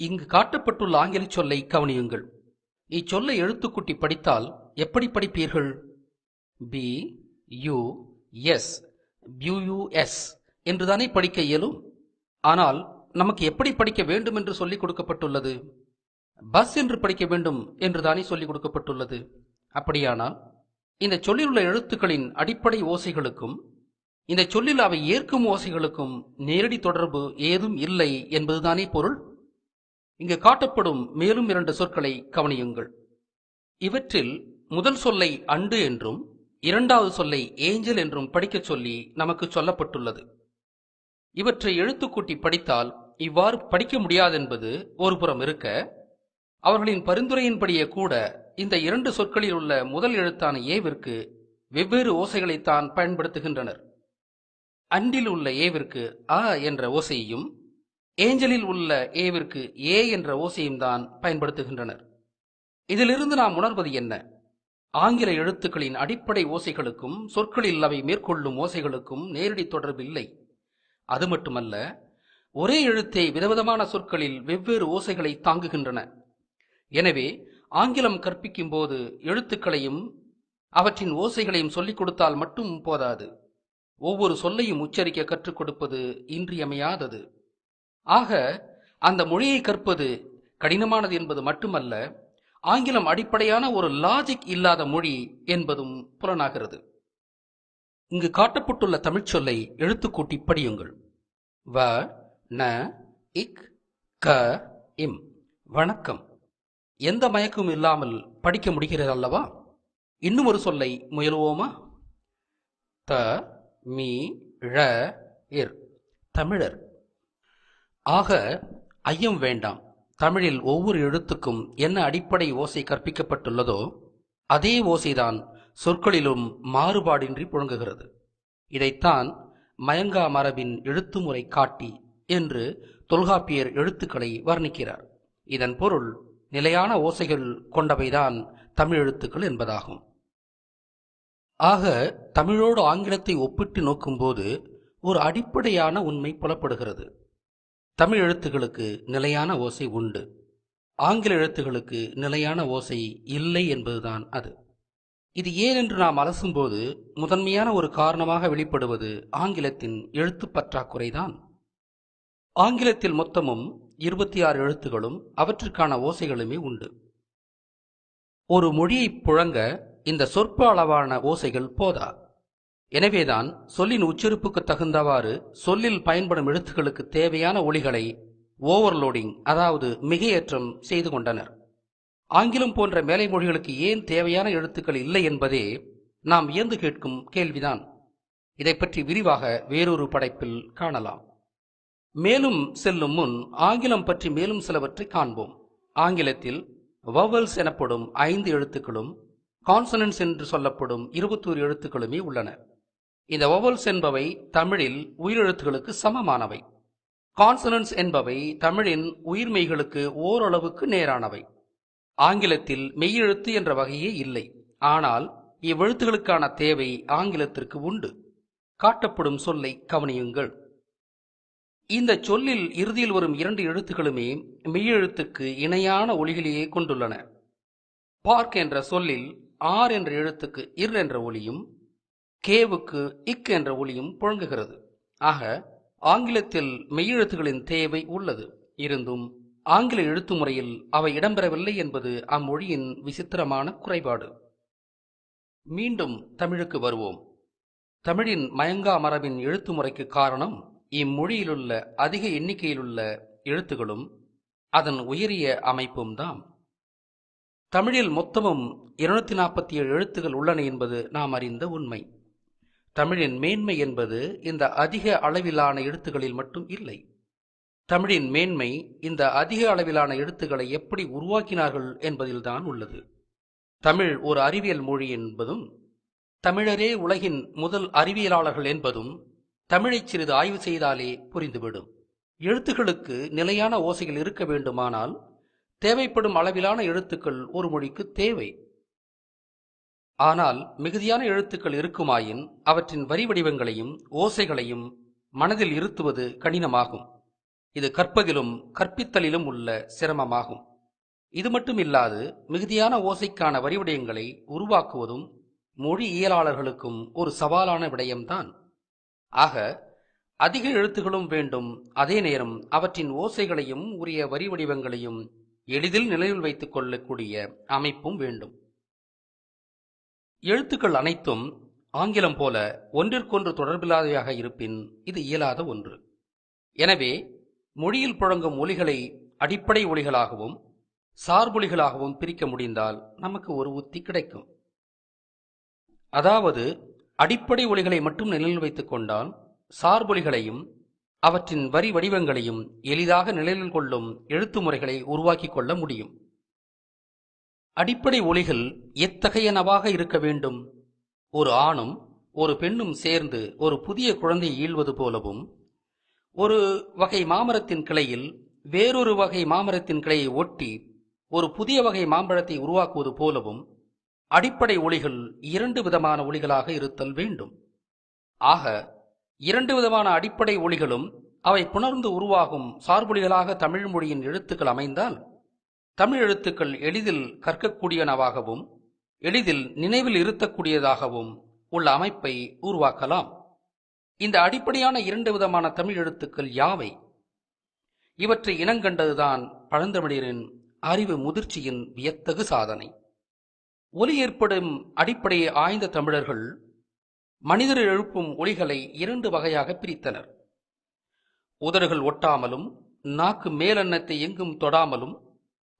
இங்கு காட்டப்பட்டுள்ள ஆங்கில சொல்லை கவனியுங்கள். இச்சொல்லை எழுத்துக்கூட்டி படித்தால் எப்படி படிப்பீர்கள்? பி யு எஸ் பியூஎஸ் என்றுதானே படிக்க இயலும். ஆனால் நமக்கு எப்படி படிக்க வேண்டும் என்று சொல்லிக் கொடுக்கப்பட்டுள்ளது? பஸ் என்று படிக்க வேண்டும் என்றுதானே சொல்லிக் கொடுக்கப்பட்டுள்ளது. அப்படியானால் இந்த சொல்லில் உள்ள எழுத்துக்களின் அடிப்படை ஓசைகளுக்கும் இந்த சொல்லில் அவை ஏற்கும் ஓசைகளுக்கும் நேரடி தொடர்பு ஏதும் இல்லை என்பதுதானே பொருள். இங்கு காட்டப்படும் மேலும் 2 சொற்களை கவனியுங்கள். இவற்றில் முதல் சொல்லை அண்டு என்றும் இரண்டாவது சொல்லை ஏஞ்சல் என்றும் படிக்கச் சொல்லி நமக்கு சொல்லப்பட்டுள்ளது. இவற்றை எழுத்துக்கூட்டி படித்தால் இவ்வாறு படிக்க முடியாதென்பது ஒருபுறம் இருக்க, அவர்களின் பரிந்துரையின்படியே கூட இந்த 2 சொற்களில் உள்ள முதல் எழுத்தான ஏவிற்கு வெவ்வேறு ஓசைகளைத்தான் பயன்படுத்துகின்றனர். அண்டில் உள்ள ஏவிற்கு அ என்ற ஓசையையும் ஏஞ்சலில் உள்ள ஏவிற்கு ஏ என்ற ஓசையும் தான் பயன்படுத்துகின்றனர். இதிலிருந்து நாம் உணர்வது என்ன? ஆங்கில எழுத்துக்களின் அடிப்படை ஓசைகளுக்கும் சொற்களில் அவை மேற்கொள்ளும் ஓசைகளுக்கும் நேரடி தொடர்பு இல்லை. அது மட்டுமல்ல, ஒரே எழுத்தை விதவிதமான சொற்களில் வெவ்வேறு ஓசைகளை தாங்குகின்றன. எனவே ஆங்கிலம் கற்பிக்கும் போது எழுத்துக்களையும் அவற்றின் ஓசைகளையும் சொல்லிக் கொடுத்தால் மட்டும் போதாது, ஒவ்வொரு சொல்லையும் உச்சரிக்க கற்றுக் கொடுப்பது இன்றியமையாதது. ஆக அந்த மொழியை கற்பது கடினமானது என்பது மட்டுமல்ல, ஆங்கிலம் அடிப்படையான ஒரு லாஜிக் இல்லாத மொழி என்பதும் புலனாகிறது. இங்கு காட்டப்பட்டுள்ள தமிழ் சொல்லை எழுத்துக்கூட்டி படியுங்கள். வ ந இக் க இம் வணக்கம். எந்த மயக்கமும் இல்லாமல் படிக்க முடிகிறது அல்லவா? இன்னும் ஒரு சொல்லை முயலுவோமா? த மீ ழ இர் தமிழர். ஆக ஐயம் வேண்டாம், தமிழில் ஒவ்வொரு எழுத்துக்கும் என்ன அடிப்படை ஓசை கற்பிக்கப்பட்டுள்ளதோ அதே ஓசைதான் சொற்களிலும் மாறுபாடின்றி புழங்குகிறது. இதைத்தான் மயங்கா மரபின் எழுத்துமுறை காட்டி என்று தொல்காப்பியர் எழுத்துக்களை வர்ணிக்கிறார். இதன் பொருள் நிலையான ஓசைகள் கொண்டவைதான் தமிழ் எழுத்துக்கள் என்பதாகும். ஆக தமிழோடு ஆங்கிலத்தை ஒப்பிட்டு நோக்கும்போது ஒரு அடிப்படையான உண்மை புலப்படுகிறது. தமிழ் எழுத்துக்களுக்கு நிலையான ஓசை உண்டு, ஆங்கில எழுத்துக்களுக்கு நிலையான ஓசை இல்லை என்பதுதான் அது. இது ஏன் என்று நாம் அலசும்போது முதன்மையான ஒரு காரணமாக வெளிப்படுவது ஆங்கிலத்தின் எழுத்து பற்றாக்குறைதான். ஆங்கிலத்தில் மொத்தமும் 26 எழுத்துகளும் அவற்றுக்கான ஓசைகளுமே உண்டு. ஒரு மொழியை புழங்க இந்த சொற்ப அளவான ஓசைகள் போதா. எனவேதான் சொல்லின் உச்சரிப்புக்கு தகுந்தவாறு சொல்லில் பயன்படும் எழுத்துக்களுக்கு தேவையான ஒலிகளை ஓவர்லோடிங், அதாவது மிகையேற்றம் செய்து கொண்டனர். ஆங்கிலம் போன்ற மேலை மொழிகளுக்கு ஏன் தேவையான எழுத்துக்கள் இல்லை என்பதே நாம் வியந்து கேட்கும் கேள்விதான். இதை பற்றி விரிவாக வேறொரு படைப்பில் காணலாம். மேலும் செல்லும் முன் ஆங்கிலம் பற்றி மேலும் சிலவற்றை காண்போம். ஆங்கிலத்தில் வவல்ஸ் எனப்படும் 5 எழுத்துக்களும் கான்சனன்ட்ஸ் என்று சொல்லப்படும் 21 எழுத்துக்களுமே உள்ளன. இந்த வவல்ஸ் என்பவை தமிழில் உயிரெழுத்துகளுக்கு சமமானவை. கான்சனன்ட்ஸ் என்பவை தமிழின் உயிர்மெய்களுக்கு ஓரளவுக்கு நேரானவை. ஆங்கிலத்தில் மெய்யெழுத்து என்ற வகையே இல்லை. ஆனால் இவ்வெழுத்துகளுக்கான தேவை ஆங்கிலத்திற்கு உண்டு. காட்டப்படும் சொல்லை கவனியுங்கள். இந்த சொல்லில் இறுதியில் வரும் 2 எழுத்துக்களுமே மெய்யெழுத்துக்கு இணையான ஒலிகளையே கொண்டுள்ளன. பார்க் என்ற சொல்லில் ஆர் என்ற எழுத்துக்கு இர் என்ற ஒலியும் கேவுக்கு இக் என்ற ஒலியும் புழங்குகிறது. ஆக ஆங்கிலத்தில் மெய்யெழுத்துகளின் தேவை உள்ளது. இருந்தும் ஆங்கில எழுத்து முறையில் அவை இடம்பெறவில்லை என்பது அம்மொழியின் விசித்திரமான குறைபாடு. மீண்டும் தமிழுக்கு வருவோம். தமிழின் மயங்கா மரபின் எழுத்து முறைக்கு காரணம் இம்மொழியிலுள்ள அதிக எண்ணிக்கையிலுள்ள எழுத்துகளும் அதன் உயரிய அமைப்பும் தான். தமிழில் மொத்தமும் 247 எழுத்துகள் உள்ளன என்பது நாம் அறிந்த உண்மை. தமிழின் மேன்மை என்பது இந்த அதிக அளவிலான எழுத்துகளில் மட்டும் இல்லை. தமிழின் மேன்மை இந்த அதிக அளவிலான எழுத்துக்களை எப்படி உருவாக்கினார்கள் என்பதில்தான் உள்ளது. தமிழ் ஒரு அறிவியல் மொழி என்பதும் தமிழரே உலகின் முதல் அறிவியலாளர்கள் என்பதும் தமிழை சிறிது ஆய்வு செய்தாலே புரிந்துவிடும். எழுத்துக்களுக்கு நிலையான ஓசைகள் இருக்க வேண்டுமானால் தேவைப்படும் அளவிலான எழுத்துக்கள் ஒரு மொழிக்கு தேவை. ஆனால் மிகுதியான எழுத்துக்கள் இருக்குமாயின் அவற்றின் வரி வடிவங்களையும் ஓசைகளையும் மனதில் இருத்துவது கடினமாகும். இது கற்பதிலும் கற்பித்தலிலும் உள்ள சிரமமாகும். இது மட்டுமில்லாது மிகுதியான ஓசைக்கான வரிவடிவங்களை உருவாக்குவதும் மொழியியலாளர்களுக்கும் ஒரு சவாலான விடயம்தான். ஆக அதிக எழுத்துகளும் வேண்டும், அதே நேரம் அவற்றின் ஓசைகளையும் உரிய வரி வடிவங்களையும் எளிதில் நினைவில் வைத்துக் கொள்ளக்கூடிய அமைப்பும் வேண்டும். எழுத்துக்கள் அனைத்தும் ஆங்கிலம் போல ஒன்றிற்கொன்று தொடர்பில்லாதவையாக இருப்பின் இது இயலாத ஒன்று. எனவே மொழியில் புழங்கும் ஒலிகளை அடிப்படை ஒலிகளாகவும் சார்பொலிகளாகவும் பிரிக்க முடிந்தால் நமக்கு ஒரு உத்தி கிடைக்கும். அதாவது அடிப்படை ஒலிகளை மட்டும் நினைவில் வைத்துக் கொண்டால் சார்பொலிகளையும் அவற்றின் வரி வடிவங்களையும் எளிதாக நினைவில் கொள்ளும் எழுத்து முறைகளை உருவாக்கிக் கொள்ள முடியும். அடிப்படை ஒலிகள் எத்தகையனவாக இருக்க வேண்டும்? ஒரு ஆணும் ஒரு பெண்ணும் சேர்ந்து ஒரு புதிய குழந்தையை ஈள்வது போலவும், ஒரு வகை மாமரத்தின் கிளையில் வேறொரு வகை மாமரத்தின் கிளையை ஒட்டி ஒரு புதிய வகை மாம்பழத்தை உருவாக்குவது போலவும் அடிப்படை ஒலிகள் இரண்டு விதமான ஒலிகளாக இருத்தல் வேண்டும். ஆக இரண்டு விதமான அடிப்படை ஒலிகளும் அவை புணர்ந்து உருவாகும் சார்பொலிகளாக தமிழ் மொழியின் எழுத்துக்கள் அமைந்தால் தமிழ் எழுத்துக்கள் எளிதில் கற்கக்கூடியனவாகவும் எளிதில் நினைவில் இருத்தக்கூடியதாகவும் உள்ள அமைப்பை உருவாக்கலாம். இந்த அடிப்படையான இரண்டு விதமான தமிழ் எழுத்துக்கள் யாவை? இவற்றை இனங்கண்டதுதான் பழந்தமிழரின் அறிவு முதிர்ச்சியின் வியத்தகு சாதனை. ஒலி ஏற்படும் அடிப்படையை ஆய்ந்த தமிழர்கள் மனிதர் எழுப்பும் ஒலிகளை இரண்டு வகையாக பிரித்தனர். உதடுகள் ஒட்டாமலும் நாக்கு மேலெண்ணத்தை எங்கும் தொடாமலும்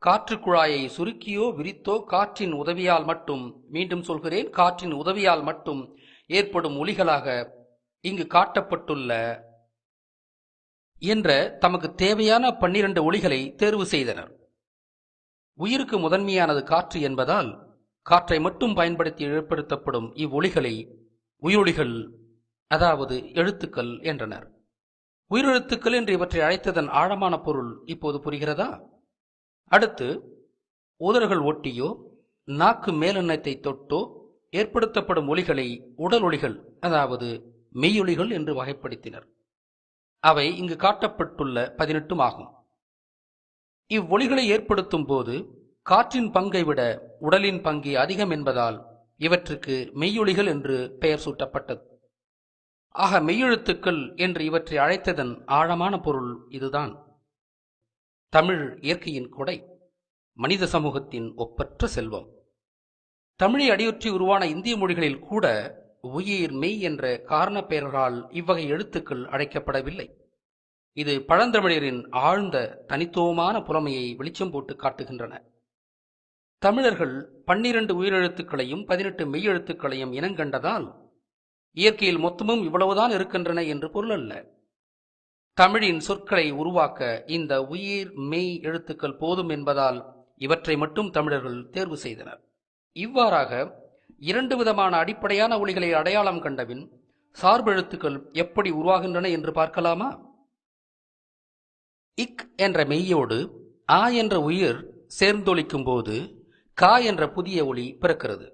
காற்று குழாயை சுருக்கியோ விரித்தோ காற்றின் உதவியால் மட்டும், மீண்டும் சொல்கிறேன், காற்றின் உதவியால் மட்டும் ஏற்படும் ஒலிகளாக இங்கு காட்டப்பட்டுள்ள என்ற தமக்கு தேவையான 12 ஒலிகளை தேர்வு செய்தனர். உயிருக்கு முதன்மையானது காற்று என்பதால் காற்றை மட்டும் பயன்படுத்தி ஏற்படுத்தப்படும் இவ்வொலிகளை உயிரொலிகள், அதாவது எழுத்துக்கள் என்றனர். உயிரெழுத்துக்கள் என்று இவற்றை அழைத்ததன் ஆழமான பொருள் இப்போது புரிகிறதா? அடுத்து, உதடுகள் ஒட்டியோ நாக்கு மேலெண்ணத்தை தொட்டோ ஏற்படுத்தப்படும் ஒலிகளை உடல் ஒலிகள், அதாவது மெய்யொலிகள் என்று வகைப்படுத்தினர். அவை இங்கு காட்டப்பட்டுள்ள 18 ஆகும். இவ்வொலிகளை ஏற்படுத்தும் போது காற்றின் பங்கை விட உடலின் பங்கே அதிகம் என்பதால் இவற்றுக்கு மெய்யொலிகள் என்று பெயர் சூட்டப்பட்டது. ஆக மெய்யெழுத்துக்கள் என்று இவற்றை அழைத்ததன் ஆழமான பொருள் இதுதான். தமிழ் இயற்கையின் கொடை, மனித சமூகத்தின் ஒப்பற்ற செல்வம். தமிழை அடியொற்றி உருவான இந்திய மொழிகளில் கூட உயிர் மெய் என்ற காரண பெயர்களால் இவ்வகை எழுத்துக்கள் அழைக்கப்படவில்லை. இது பழந்தமிழரின் ஆழ்ந்த தனித்துவமான புலமையை வெளிச்சம் போட்டு காட்டுகின்றன. தமிழர்கள் 12 உயிரெழுத்துக்களையும் 18 மெய்யெழுத்துக்களையும் இனங்கண்டதால் இயற்கையில் மொத்தமும் இவ்வளவுதான் இருக்கின்றன என்று பொருள் அல்ல. தமிழின் சொற்களை உருவாக்க இந்த உயிர் மெய் எழுத்துக்கள் போதும் என்பதால் இவற்றை மட்டும் தமிழர்கள் தேர்வு செய்தனர். இவ்வாறாக 2 விதமான அடிப்படையான ஒலிகளை அடையாளம் கண்டபின் சார்பெழுத்துக்கள் எப்படி உருவாகின்றன என்று பார்க்கலாமா? இக் என்ற மெய்யோடு ஆ என்ற உயிர் சேர்ந்தொலிக்கும் போது கா என்ற புதிய ஒலி பிறக்கிறது.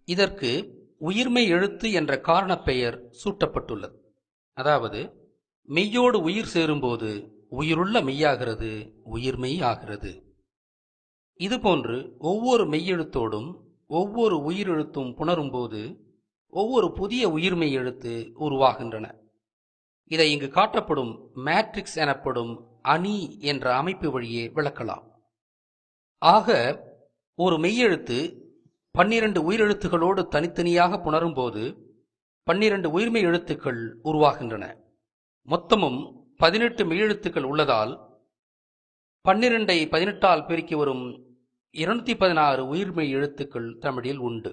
இதற்கு உயிர்மெய் எழுத்து என்ற காரணப் பெயர் சூட்டப்பட்டுள்ளது. அதாவது மெய்யோடு உயிர் சேரும்போது உயிருள்ள மெய்யாகிறது, உயிர்மெய் ஆகிறது. இதுபோன்று ஒவ்வொரு மெய்யெழுத்தோடும் ஒவ்வொரு உயிரெழுத்தும் புணரும்போது ஒவ்வொரு புதிய உயிர்மெய் எழுத்து உருவாகின்றன. இதை இங்கு காட்டப்படும் மேட்ரிக்ஸ் எனப்படும் அணி என்ற அமைப்பு வழியே விளக்கலாம். ஆக ஒரு மெய்யெழுத்து 12 உயிரெழுத்துகளோடு தனித்தனியாக புணரும்போது 12 உயிர்மெய் எழுத்துக்கள் உருவாகின்றன. மொத்தமும் 18 மெய்யெழுத்துக்கள் உள்ளதால் 12ஐ 18ஆல் பெருக்கி வரும் 216 உயிர்மெய் எழுத்துக்கள் தமிழில் உண்டு.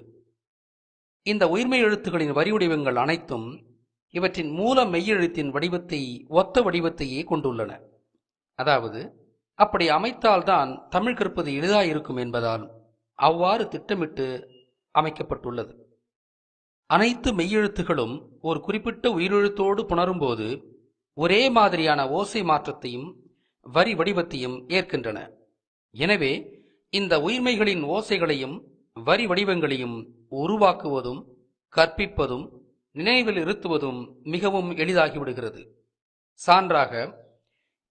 இந்த உயிர்மெய் எழுத்துக்களின் வரி வடிவங்கள் அனைத்தும் இவற்றின் மூல மெய்யெழுத்தின் வடிவத்தை ஒத்த வடிவத்தையே கொண்டுள்ளன. அதாவது அப்படி அமைத்தால்தான் தமிழ் கற்பது எளிதாயிருக்கும் என்பதால் அவ்வாறு திட்டமிட்டு அமைக்கப்பட்டுள்ளது. அனைத்து மெய்யெழுத்துகளும் ஒரு குறிப்பிட்ட உயிரெழுத்தோடு புணரும்போது ஒரே மாதிரியான ஓசை மாற்றத்தையும் வரி வடிவத்தையும் ஏற்கின்றன. எனவே இந்த உயிர்மெய்களின் ஓசைகளையும் வரி வடிவங்களையும் உருவாக்குவதும் கற்பிப்பதும் நினைவில் இருத்துவதும் மிகவும் எளிதாகிவிடுகிறது. சான்றாக,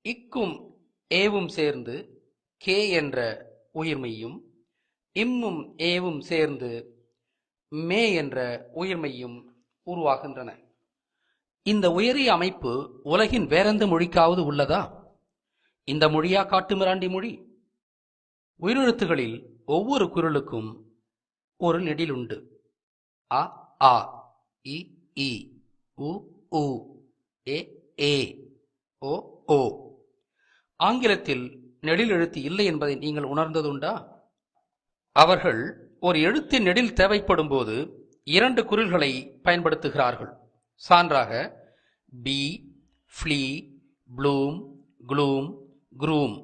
இக்கும் ஏவும் சேர்ந்து கே என்ற உயிர்மெய்யும் இம்மும் ஏவும் சேர்ந்து மே என்ற உயிர்மெய்யும் உருவாகின்றன. இந்த உயரிய அமைப்பு உலகின் வேறெந்த மொழிக்காவது உள்ளதா? இந்த மொழியா காட்டுமிராண்டி மொழி? உயிரெழுத்துகளில் ஒவ்வொரு குரலுக்கும் ஒரு நெடில் உண்டு. அ ஆ, இ ஈ, உ ஊ, ஏ ஏ, ஓ ஓ. ஆங்கிலத்தில் நெடில் எழுத்து இல்லை என்பதை நீங்கள் உணர்ந்ததுண்டா? அவர்கள் ஒரு எழுத்தின் நெடில் தேவைப்படும் போது 2 குரில்களை பயன்படுத்துகிறார்கள். சான்றாக, பி, ஃப்ளீ, ப்ளூம், க்ளூம், க்ரூம்.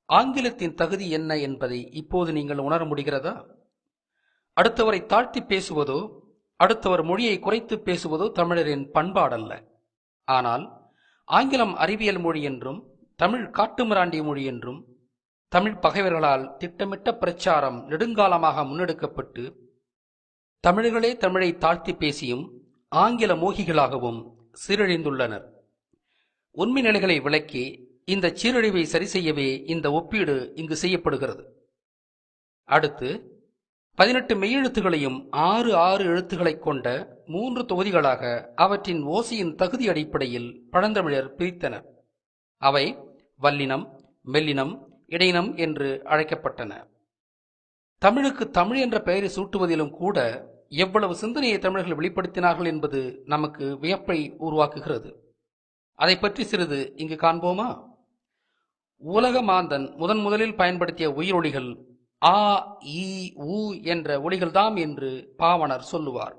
ஆங்கிலத்தின் தகுதி என்ன என்பதை இப்போது நீங்கள் உணர முடிகிறதா? அடுத்தவரை தாழ்த்தி பேசுவதோ அடுத்தவர் மொழியை குறைத்து பேசுவதோ தமிழரின் பண்பாடல்ல. ஆனால் ஆங்கிலம் அறிவியல் மொழி என்றும் தமிழ் காட்டுமிராண்டிய மொழி என்றும் தமிழ் பகைவர்களால் திட்டமிட்ட பிரச்சாரம் நெடுங்காலமாக முன்னெடுக்கப்பட்டு தமிழர்களே தமிழை தாழ்த்தி பேசியும் ஆங்கில மோகிகளாகவும் சீரழிந்துள்ளனர். உண்மை நிலைகளை விளக்கி இந்த சீரழிவை சரி செய்யவே இந்த ஒப்பீடு இங்கு செய்யப்படுகிறது. அடுத்து 18 மெய்யெழுத்துகளையும் 6 எழுத்துக்களைக் கொண்ட 3 தொகுதிகளாக அவற்றின் ஓசையின் தகுதி அடிப்படையில் பழந்தமிழர் பிரித்தனர். அவை வல்லினம், மெல்லினம், இடையினம் என்று அழைக்கப்பட்டன. தமிழுக்கு தமிழ் என்ற பெயரை சூட்டுவதிலும் கூட எவ்வளவு சிந்தனையை தமிழர்கள் வெளிப்படுத்தினார்கள் என்பது நமக்கு வியப்பை உருவாக்குகிறது. அதை பற்றி சிறிது இங்கு காண்போமா? உலக மாந்தன் முதலில் பயன்படுத்திய உயிரொலிகள் ஆ, ஈ, ஊ என்ற ஒலிகள்தாம் என்று பாவணர் சொல்லுவார்.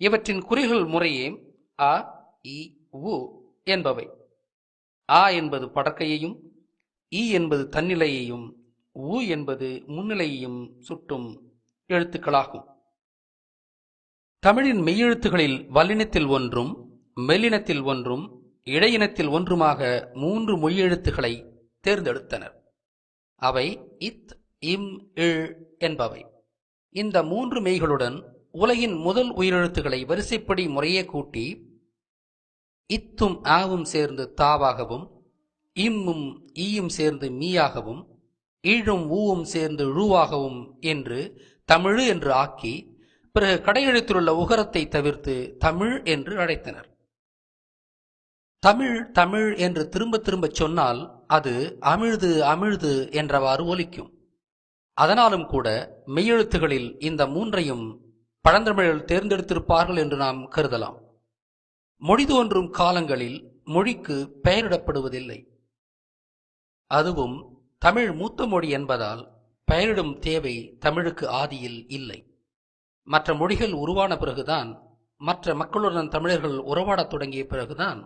இவற்றின் குறிகள் முறையே அ, இ, உ என்பவை. ஆ என்பது படர்க்கையையும், ஈ என்பது தன்னிலையையும், ஊ என்பது முன்னிலையையும் சுட்டும் எழுத்துக்களாகும். தமிழின் மெய்யெழுத்துகளில் வல்லினத்தில் ஒன்றும் மெல்லினத்தில் ஒன்றும் இடையினத்தில் ஒன்றுமாக 3 மொய்யெழுத்துக்களை தேர்ந்தெடுத்தனர். அவை இத், இம், இழ் என்பவை. இந்த 3 மெய்களுடன் உலகின் முதல் உயிரெழுத்துக்களை வரிசைப்படி முறையே கூட்டி இத்தும் ஆவும் சேர்ந்து தாவாகவும், இம்மும் ஈயும் சேர்ந்து மீயாகவும், ஈழும் ஊவும் சேர்ந்து ழுவாகவும் என்று தமிழ் என்று ஆக்கி பிறகு கடையெழுத்திலுள்ள உகரத்தை தவிர்த்து தமிழ் என்று அழைத்தனர். தமிழ் தமிழ் என்று திரும்ப திரும்ப சொன்னால் அது அமிழ்து அமிழ்து என்றவாறு ஒலிக்கும். அதனாலும் கூட மெய்யெழுத்துகளில் இந்த 3ஐயும் பழந்தமிழர்கள் தேர்ந்தெடுத்திருப்பார்கள் என்று நாம் கருதலாம். மொழி தோன்றும் காலங்களில் மொழிக்கு பெயரிடப்படுவதில்லை. அதுவும் தமிழ் மூத்த மொழி என்பதால் பெயரிடும் தேவை தமிழுக்கு ஆதியில் இல்லை. மற்ற மொழிகள் உருவான பிறகுதான், மற்ற மக்களுடன் தமிழர்கள் உறவாடத் தொடங்கிய பிறகுதான்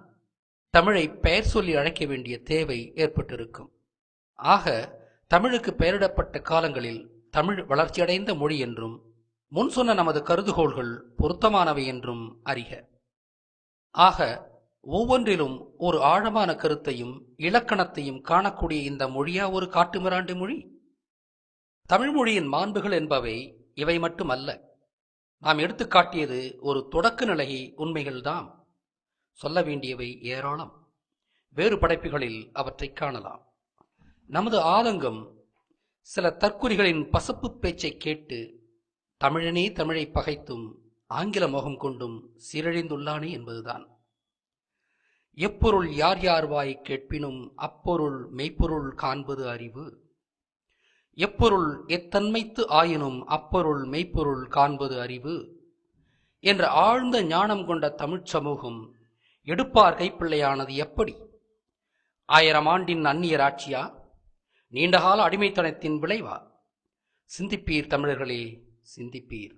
தமிழை பெயர் சொல்லி அழைக்க வேண்டிய தேவை ஏற்பட்டிருக்கும். ஆக தமிழுக்கு பெயரிடப்பட்ட காலங்களில் தமிழ் வளர்ச்சியடைந்த மொழி என்றும் முன் சொன்ன நமது கருதுகோள்கள் பொருத்தமானவை என்றும் அறிக. ஆக ஒவ்வொன்றிலும் ஒரு ஆழமான கருத்தையும் இலக்கணத்தையும் காணக்கூடிய இந்த மொழியா ஒரு காட்டுமிராண்டி மொழி? தமிழ் மொழியின் மாண்புகள் என்பவை இவை மட்டுமல்ல. நாம் எடுத்துக்காட்டியது ஒரு தொடக்க நிலை உண்மைகள்தாம். சொல்ல வேண்டியவை ஏராளம். வேறு படைப்புகளில் அவற்றை காணலாம். நமது ஆதங்கம் சில தற்குறிகளின் பசப்பு பேச்சை கேட்டு தமிழனே தமிழை பகைத்தும் ஆங்கில மோகம் கொண்டும் சீரழிந்துள்ளானே என்பதுதான். எப்பொருள் யார் யார் வாய் கேட்பினும் அப்பொருள் மெய்ப்பொருள் காண்பது அறிவு. எப்பொருள் எத்தன்மைத்து ஆயினும் அப்பொருள் மெய்ப்பொருள் காண்பது அறிவு என்ற ஆழ்ந்த ஞானம் கொண்ட தமிழ்ச் சமூகம் எடுப்பார் கைப்பிள்ளையானது எப்படி? 1000 ஆண்டின் அந்நியர் ஆட்சியா? நீண்டகால அடிமைத்தனத்தின் விளைவா? சிந்திப்பீர் தமிழர்களே, சிந்திப்பீர்.